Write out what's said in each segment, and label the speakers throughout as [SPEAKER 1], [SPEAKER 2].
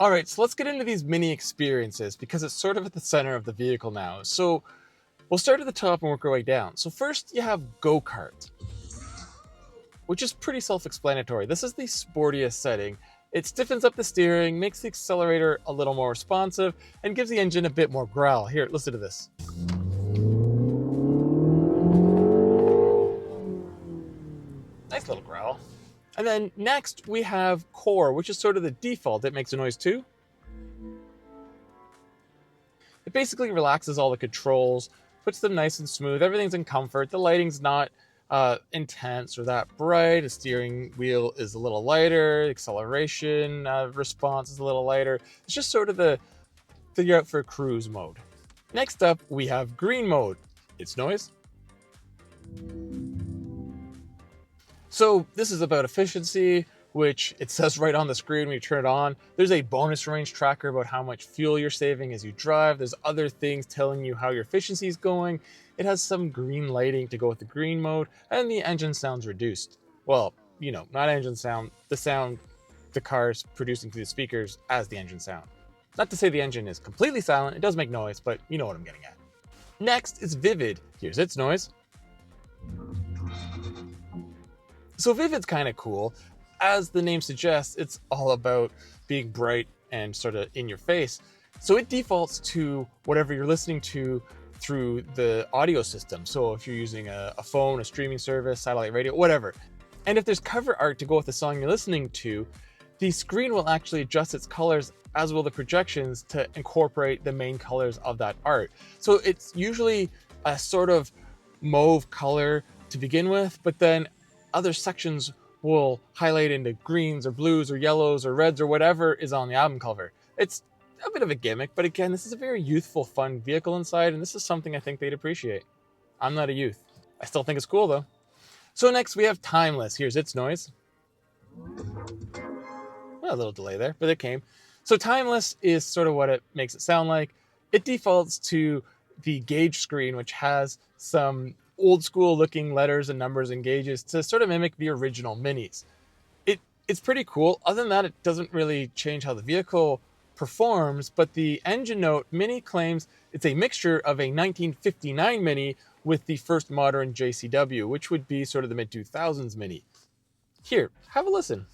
[SPEAKER 1] All right, so let's get into these mini experiences because it's sort of at the center of the vehicle now. So we'll start at the top and work our way down. So first you have GoKart, which is pretty self-explanatory. This is the sportiest setting. It stiffens up the steering, makes the accelerator a little more responsive, and gives the engine a bit more growl. Here, listen to this. Nice little growl. And then next we have Core, which is sort of the default. It makes a noise too. It basically relaxes all the controls, puts them nice and smooth. Everything's in comfort. The lighting's not intense or that bright. The steering wheel is a little lighter. The acceleration response is a little lighter. It's just sort of the figure out for cruise mode. Next up, we have green mode. It's noise. So this is about efficiency, which it says right on the screen when you turn it on. There's a bonus range tracker about how much fuel you're saving as you drive. There's other things telling you how your efficiency is going. It has some green lighting to go with the green mode, and the engine sound's reduced. Well, you know, not engine sound, the sound the car's producing through the speakers as the engine sound. Not to say the engine is completely silent, it does make noise, but you know what I'm getting at. Next is Vivid. Here's its noise. So Vivid's kind of cool. As the name suggests, it's all about being bright and sort of in your face. So it defaults to whatever you're listening to through the audio system. So if you're using a phone, a streaming service, satellite radio, whatever. And if there's cover art to go with the song you're listening to, the screen will actually adjust its colors, as will the projections, to incorporate the main colors of that art. So it's usually a sort of mauve color to begin with, but then other sections will highlight into greens or blues or yellows or reds or whatever is on the album cover. It's a bit of a gimmick, but again, this is a very youthful, fun vehicle inside, and this is something I think they'd appreciate. I'm not a youth. I still think it's cool though. So next we have Timeless. Here's its noise. Well, a little delay there, but it came. So Timeless is sort of what it makes it sound like. It defaults to the gauge screen, which has some old school looking letters and numbers and gauges to sort of mimic the original Minis. It's pretty cool. Other than that, it doesn't really change how the vehicle performs, but the engine note Mini claims it's a mixture of a 1959 Mini with the first modern JCW, which would be sort of the mid-2000s Mini. Here, have a listen.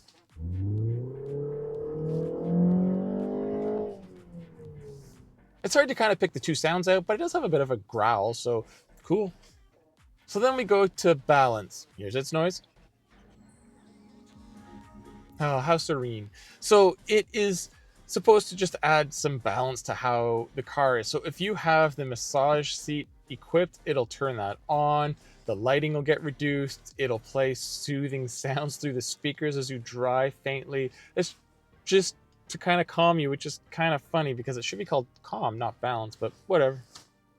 [SPEAKER 1] It's hard to kind of pick the two sounds out, but it does have a bit of a growl, so cool. So then we go to balance. Here's its noise. Oh, how serene. So it is supposed to just add some balance to how the car is. So if you have the massage seat equipped, it'll turn that on. The lighting will get reduced. It'll play soothing sounds through the speakers as you drive faintly. It's just to kind of calm you, which is kind of funny because it should be called calm, not balance, but whatever.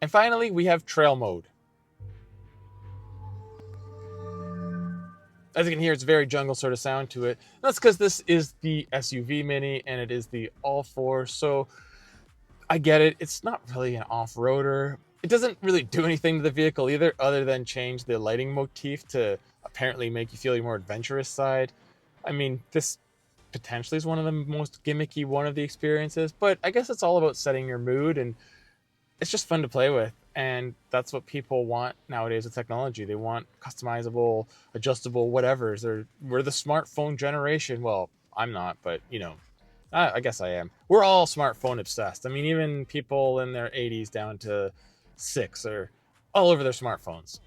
[SPEAKER 1] And finally, we have trail mode. As you can hear, it's very jungle sort of sound to it. That's because this is the SUV Mini and it is the all-4, so I get it. It's not really an off-roader. It doesn't really do anything to the vehicle either, other than change the lighting motif to apparently make you feel your more adventurous side. I mean, this potentially is one of the most gimmicky one of the experiences, but I guess it's all about setting your mood, and it's just fun to play with. And that's what people want nowadays with technology. They want customizable, adjustable whatevers. We're the smartphone generation. Well, I'm not, but you know, I guess I am. We're all smartphone obsessed. I mean, even people in their 80s down to 6 are all over their smartphones.